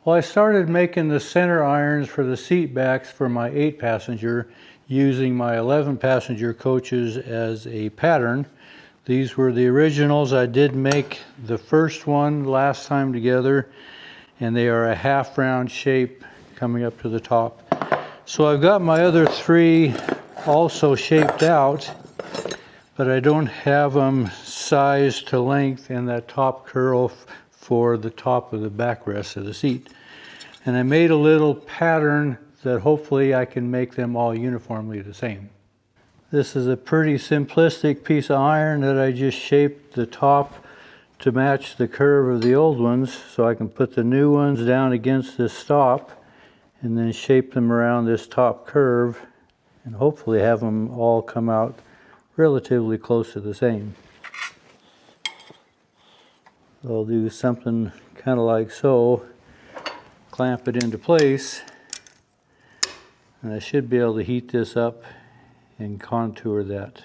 Well, I started making the center irons for the seat backs for my 8-passenger using my 11-passenger coaches as a pattern. These were the originals. I did make the first one last time together, and they are a half round shape coming up to the top. So I've got my other 3 also shaped out, but I don't have them sized to length and that top curl for the top of the backrest of the seat. And I made a little pattern that hopefully I can make them all uniformly the same. This is a pretty simplistic piece of iron that I just shaped the top to match the curve of the old ones, so I can put the new ones down against this stop and then shape them around this top curve and hopefully have them all come out relatively close to the same. I'll do something kind of like so, clamp it into place, and I should be able to heat this up and contour that.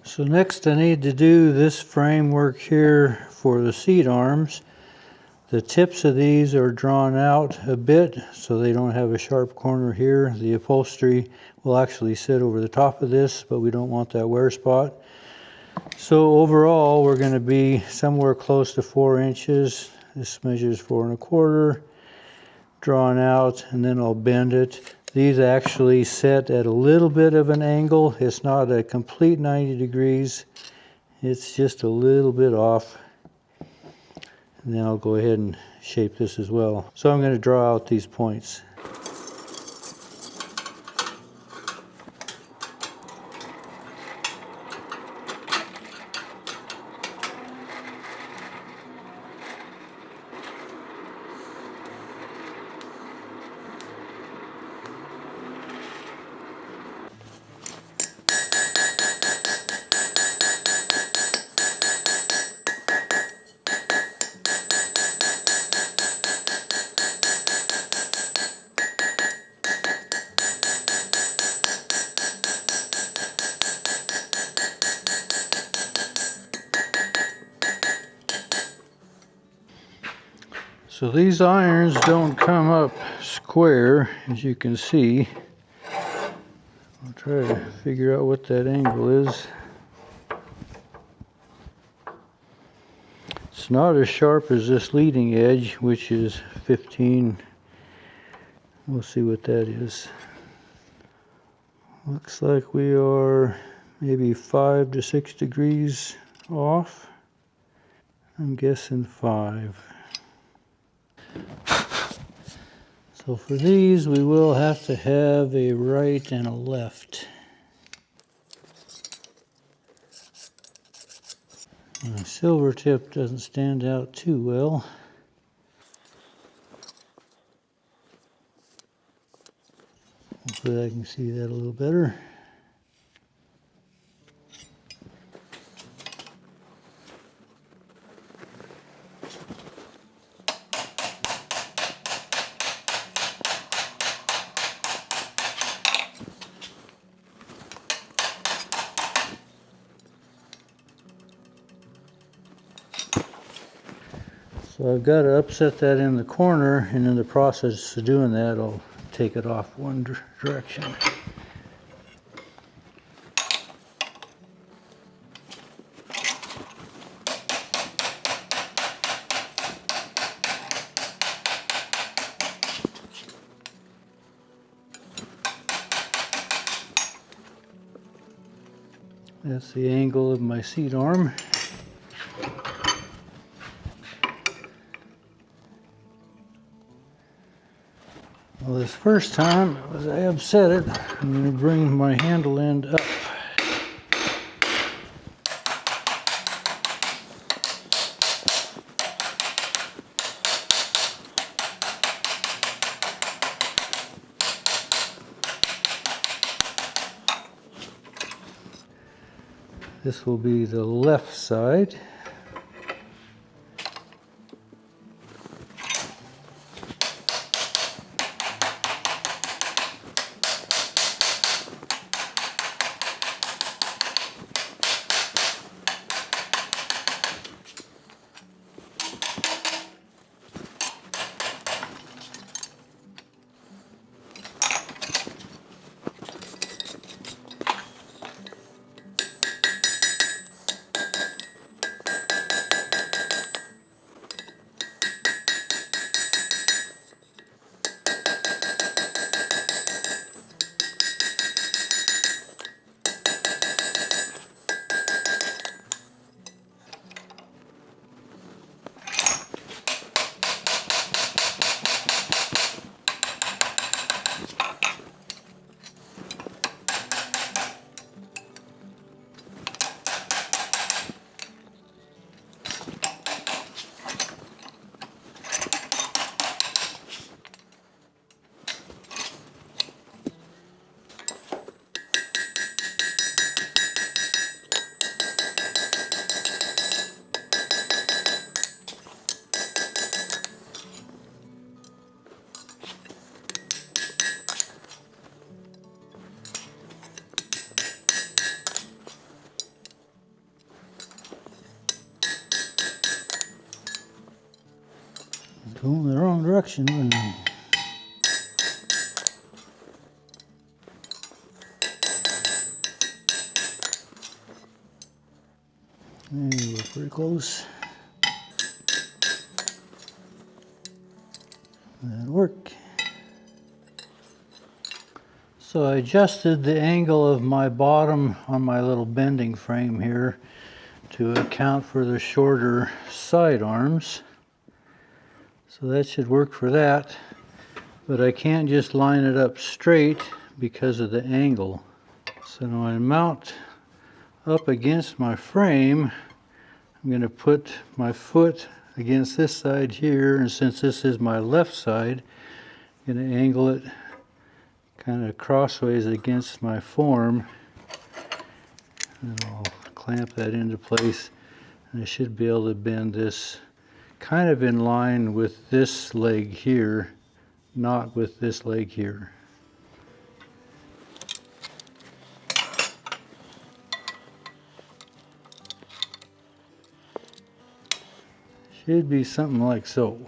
So next I need to do this framework here for the seat arms. The tips of these are drawn out a bit so they don't have a sharp corner here. The upholstery will actually sit over the top of this, but we don't want that wear spot. So overall we're going to be somewhere close to 4 inches. This measures 4 1/4, drawn out, and then I'll bend it. These actually set at a little bit of an angle. It's not a complete 90 degrees. It's just a little bit off. And then I'll go ahead and shape this as well. So I'm going to draw out these points. So these irons don't come up square, as you can see. I'll try to figure out what that angle is. It's not as sharp as this leading edge, which is 15. We'll see what that is. Looks like we are maybe 5 to 6 degrees off. I'm guessing 5. So for these, we will have to have a right and a left. And a silver tip doesn't stand out too well. Hopefully I can see that a little better. So I've got to upset that in the corner, and in the process of doing that, I'll take it off one direction. That's the angle of my seat arm. Well, this first time, as I upset it, I'm going to bring my handle end up. This will be the left side. Going the wrong direction, wasn't I? Hey, we're pretty close. That'll work. So I adjusted the angle of my bottom on my little bending frame here to account for the shorter side arms. So that should work for that, but I can't just line it up straight because of the angle. So now I mount up against my frame, I'm going to put my foot against this side here, and since this is my left side, I'm going to angle it kind of crossways against my form, and I'll clamp that into place, and I should be able to bend this kind of in line with this leg here, not with this leg here. Should be something like so.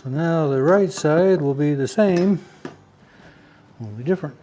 So now the right side will be the same, only different.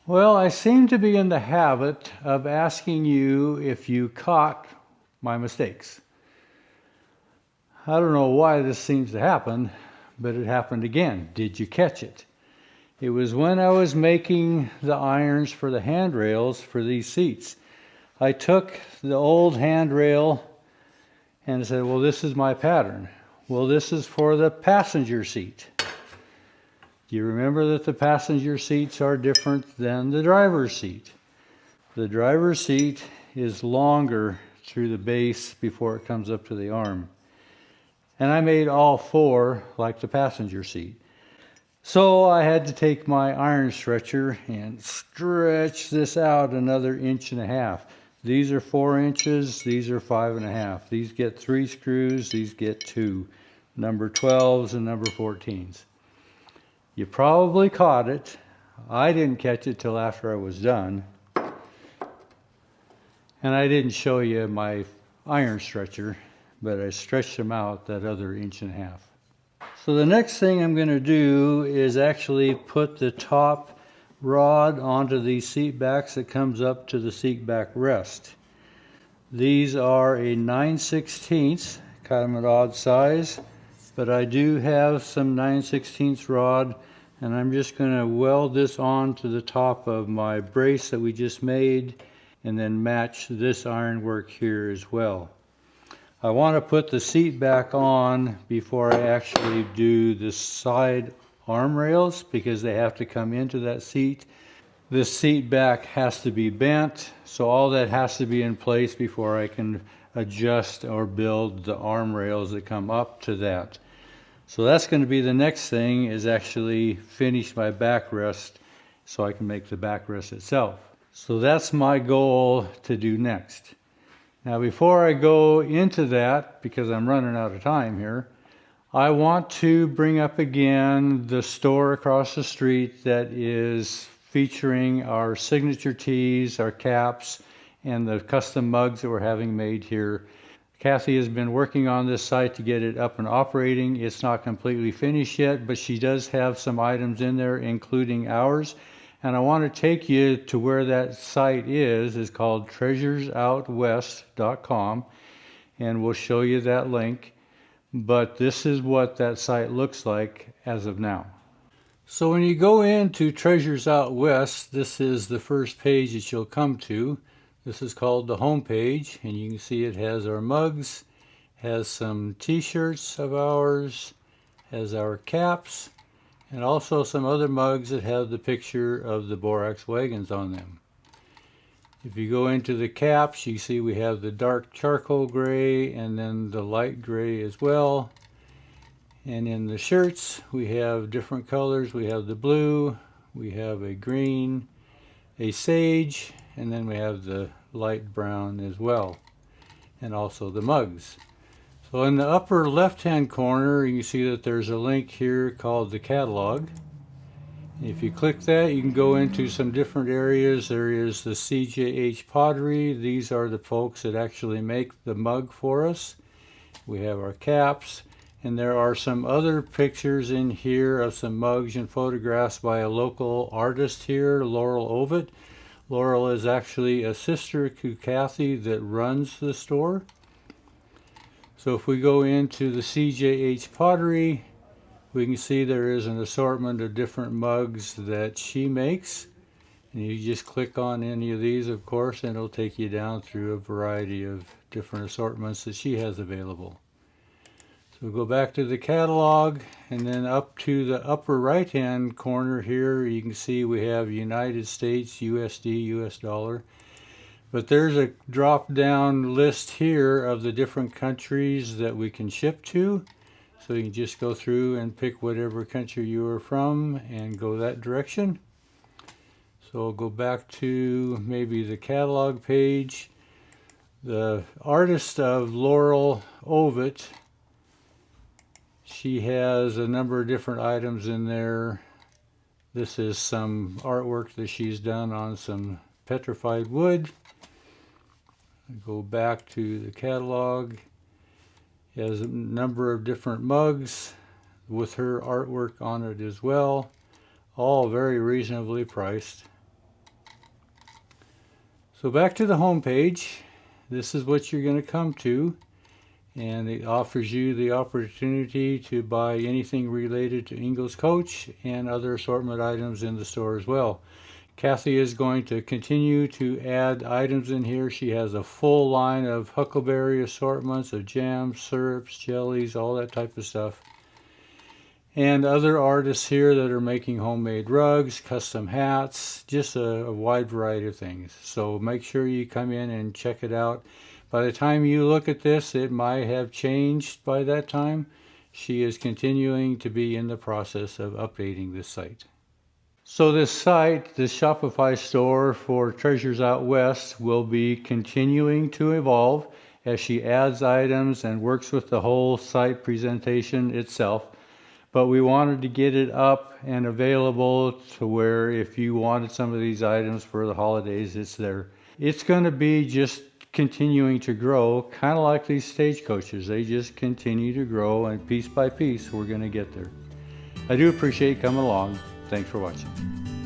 Well, I seem to be in the habit of asking you if you caught my mistakes. I don't know why this seems to happen, but it happened again. Did you catch it? It was when I was making the irons for the handrails for these seats. I took the old handrail and said, well, this is my pattern. Well, this is for the passenger seat. Do you remember that the passenger seats are different than the driver's seat? The driver's seat is longer through the base before it comes up to the arm. And I made all four like the passenger seat. So I had to take my iron stretcher and stretch this out another 1.5 inches. These are 4 inches, these are 5.5. These get 3 screws, these get 2. Number 12s and number 14s. You probably caught it. I didn't catch it till after I was done. And I didn't show you my iron stretcher, but I stretched them out that other 1.5 inches. So the next thing I'm going to do is actually put the top rod onto these seat backs that comes up to the seat back rest. These are a 9/16, kind of an odd size, but I do have some 9/16 rod, and I'm just going to weld this on to the top of my brace that we just made and then match this ironwork here as well. I want to put the seat back on before I actually do the side arm rails because they have to come into that seat. This seat back has to be bent, so all that has to be in place before I can adjust or build the arm rails that come up to that. So that's going to be the next thing, is actually finish my backrest so I can make the backrest itself. So that's my goal to do next. Now before I go into that, because I'm running out of time here, I want to bring up again the store across the street that is featuring our signature tees, our caps, and the custom mugs that we're having made here. Kathy has been working on this site to get it up and operating. It's not completely finished yet, but she does have some items in there, including ours. And I want to take you to where that site is. It's called treasuresoutwest.com, and we'll show you that link. But this is what that site looks like as of now. So when you go into Treasures Out West, this is the first page that you'll come to. This is called the home page, and you can see it has our mugs, has some t-shirts of ours, has our caps, and also some other mugs that have the picture of the Borax wagons on them. If you go into the caps, you see we have the dark charcoal gray and then the light gray as well. And in the shirts, we have different colors. We have the blue, we have a green, a sage, and then we have the light brown as well, and also the mugs. So in the upper left-hand corner, you can see that there's a link here called the catalog. If you click that, you can go into some different areas. There is the CJH Pottery. These are the folks that actually make the mug for us. We have our caps, and there are some other pictures in here of some mugs and photographs by a local artist here, Laurel Ovid. Laurel is actually a sister to Kathy that runs the store. So if we go into the CJH Pottery, we can see there is an assortment of different mugs that she makes. And you just click on any of these, of course, and it'll take you down through a variety of different assortments that she has available. So go back to the catalog, and then up to the upper right-hand corner here, you can see we have United States, USD, US dollar. But there's a drop-down list here of the different countries that we can ship to. So you can just go through and pick whatever country you are from and go that direction. So I'll go back to maybe the catalog page. The artist of Laurel Ovid, she has a number of different items in there. This is some artwork that she's done on some petrified wood. Go back to the catalog. It has a number of different mugs with her artwork on it as well, all very reasonably priced. So back to the home page. This is what you're going to come to, and it offers you the opportunity to buy anything related to Engels Coach and other assortment items in the store as well. Kathy is going to continue to add items in here. She has a full line of huckleberry assortments of jams, syrups, jellies, all that type of stuff. And other artists here that are making homemade rugs, custom hats, just a wide variety of things. So make sure you come in and check it out. By the time you look at this, it might have changed by that time. She is continuing to be in the process of updating this site. So this site, this Shopify store for Treasures Out West, will be continuing to evolve as she adds items and works with the whole site presentation itself. But we wanted to get it up and available to where if you wanted some of these items for the holidays, it's there. It's going to be just continuing to grow, kind of like these stagecoaches. They just continue to grow, and piece by piece, we're going to get there. I do appreciate you coming along. Thanks for watching.